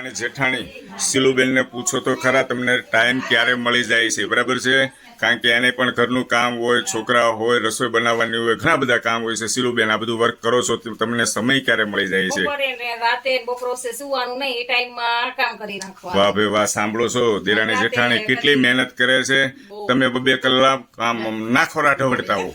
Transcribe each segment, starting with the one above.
અને જેઠાણી સિલુબેનને પૂછો તો ખરા તમને ટાઈમ ક્યારે મળી જાય છે, બરાબર છે? કારણ કે એને પણ ઘરનું કામ હોય, છોકરા હોય, રસોઈ બનાવવાની હોય, ઘણા બધા કામ હોય છે. સિલુબેન, આ બધું વર્ક કરો છો તો તમને સમય ક્યારે મળી જાય છે? રાતે બપોરે સુવાનું નહીં, એ ટાઈમમાં કામ કરી નાખવા. વાહ ભાઈ વાહ, સાંભળો છો દેરાણી જેઠાણી કેટલી મહેનત કરે છે. તમે 2 કલાક કામ નાખોરા ઢવડતા હો.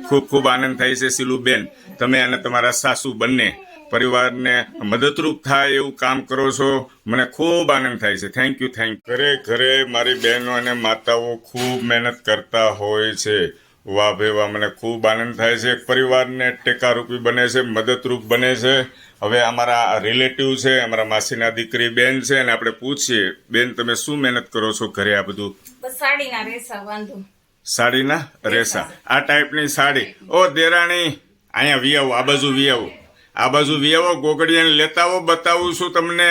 ખૂબ ખૂબ આનંદ થાય છે સિલુબેન, તમે અને તમારા સાસુ બંને પરિવારને મદદરૂપ થાય એવું કામ કરો છો. મને ખૂબ આનંદ થાય છે. Thank you. ઘરે ઘરે મારી બહેનો અને માતાઓ ખૂબ મહેનત કરતા હોય છે. વાહ ભાઈ વાહ, મને ખૂબ આનંદ થાય છે. પરિવારને ટેકારૂપી બને છે, મદદરૂપ બને છે. હવે અમારા રિલેટિવ છે, અમારા માસીના દીકરી બેન છે, અને આપણે પૂછીએ, બેન તમે શું મહેનત કરો છો ઘરે? આ બધું બસ સાડીના રેસા બાંધું. સાડીના રેસા, આ ટાઈપની સાડી. ઓ દેરાણી, અહીંયા વી આવો, આ બાજુ વી આવો, આ બાજુ વી આવો, ગોગડિયાને લેતા આવો, બતાવું છું તમને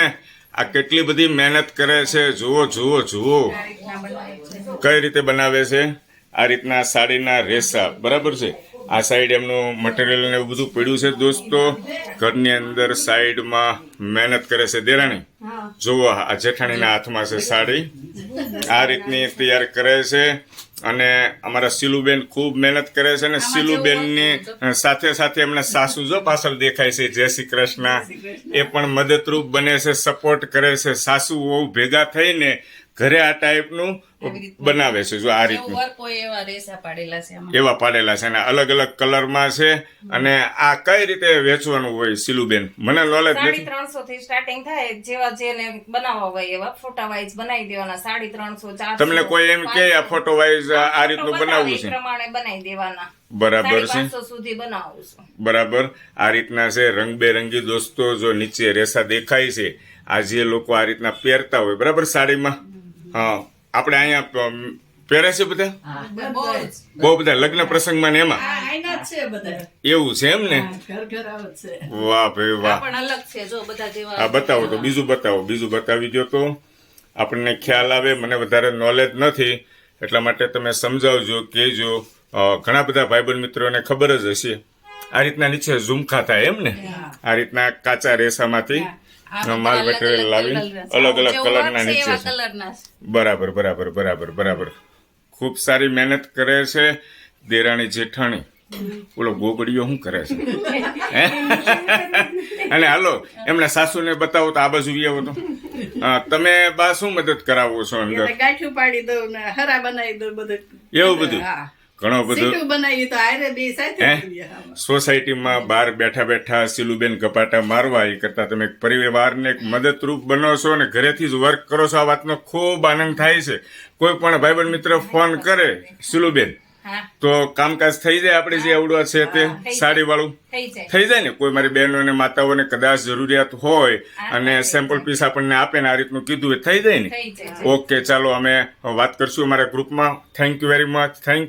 આ કેટલી બધી મહેનત કરે છે. જુઓ જુઓ જુઓ કઈ રીતે બનાવે છે. આ રીતના સાડીના રેસા, બરાબર છે. આ સાઈડ એમનું મટીરિયલ ને એવું બધું પડ્યું છે દોસ્તો. ઘરની અંદર સાઈડમાં મહેનત કરે છે દેરાણી. જુઓ, આ જેઠાણીના હાથમાં છે સાડી, આ રીતની તૈયાર કરે છે. અને અમારા સિલુબેન ખૂબ મહેનત કરે છે. અને સિલુબેનની સાથે સાથે એમના સાસુ જો પાછળ દેખાય છે, જય શ્રી કૃષ્ણ, એ પણ મદદરૂપ બને છે, સપોર્ટ કરે છે. સાસુ વહુ ભેગા થઈને ઘરે આ ટાઈપનું બનાવે છે. જો આ રીતનું એવા પાડેલા છે, અને અલગ અલગ કલરમાં છે. અને આ કઈ રીતે વેચવાનું હોય સિલુબેન? મને નોલેજ નથી. 350 થી સ્ટાર્ટિંગ થાય, જેવા જેને બનાવવા હોય એવા ફોટા વાઇઝ બનાવી દેવાના. 350, 400. તમને કોઈ એમ કે આ ફોટો વાઇઝ આ રીતનું બનાવવું છે, પ્રમાણે બનાવી દેવાના. બરાબર છે, 500 સુધી બનાવું છું. બરાબર. આ રીતના છે, રંગબેરંગી દોસ્તો. જો નીચે રેસા દેખાય છે, આ જે લોકો આ રીતના પહેરતા હોય, બરાબર, સાડીમાં. હા, આપણે અહીંયા પહેરે છે બધા, બહુ બધા લગ્ન પ્રસંગમાં ને એમાં એવું છે એમ ને? વાહ ભાઈ વાહ. હા, બતાવો તો, બીજું બતાવો, બીજું બતાવી દો તો આપણને ખ્યાલ આવે. મને વધારે નોલેજ નથી, એટલા માટે તમે સમજાવજો, કહેજો. ઘણા બધા ભાઈબંધ મિત્રોને ખબર જ હશે. આ રીતના નીચે ઝુમખા થાય એમ ને? આ રીતના કાચા રેસામાંથી માલ મટીરિયલ લાવી અલગ અલગ કલરના નીચે છે. બરાબર બરાબર બરાબર બરાબર. ખૂબ સારી મહેનત કરે છે દેરાણી જેઠાણી. ઓલો ગોગડીઓ શું કરે છે? અને હાલો એમના સાસુને બતાવો તો આ બાજુ આવો તો. તમે બા શું મદદ કરાવો છો અંદર? ગાંઠું પાડી દઉં ને હરા બનાવી દઉં, બધું એવું બધું ઘણો બધું બનાવી તો આરે બે સાથે. સોસાયટીમાં બહાર બેઠા બેઠા સિલુબેન ગપાટા મારવા એ કરતા તમે પરિવારને એક મદદરૂપ બનો છો અને ઘરેથી જ વર્ક કરો છો. આ વાતનો ખૂબ આનંદ થાય છે. કોઈ પણ ભાઈબંધ મિત્ર ફોન કરે સિલુબેન તો કામકાજ થઈ જાય. આપણે જે આવડવા છે તે સાડી વાળું થઈ જાય ને. કોઈ મારી બહેનો અને માતાઓને કદાચ જરૂરિયાત હોય અને સેમ્પલ પીસ આપણને આપે ને આ રીતનું કીધું એ થઈ જાય ને. ઓકે, ચાલો અમે વાત કરશું અમારા ગ્રુપમાં. Thank you very much. Thank you.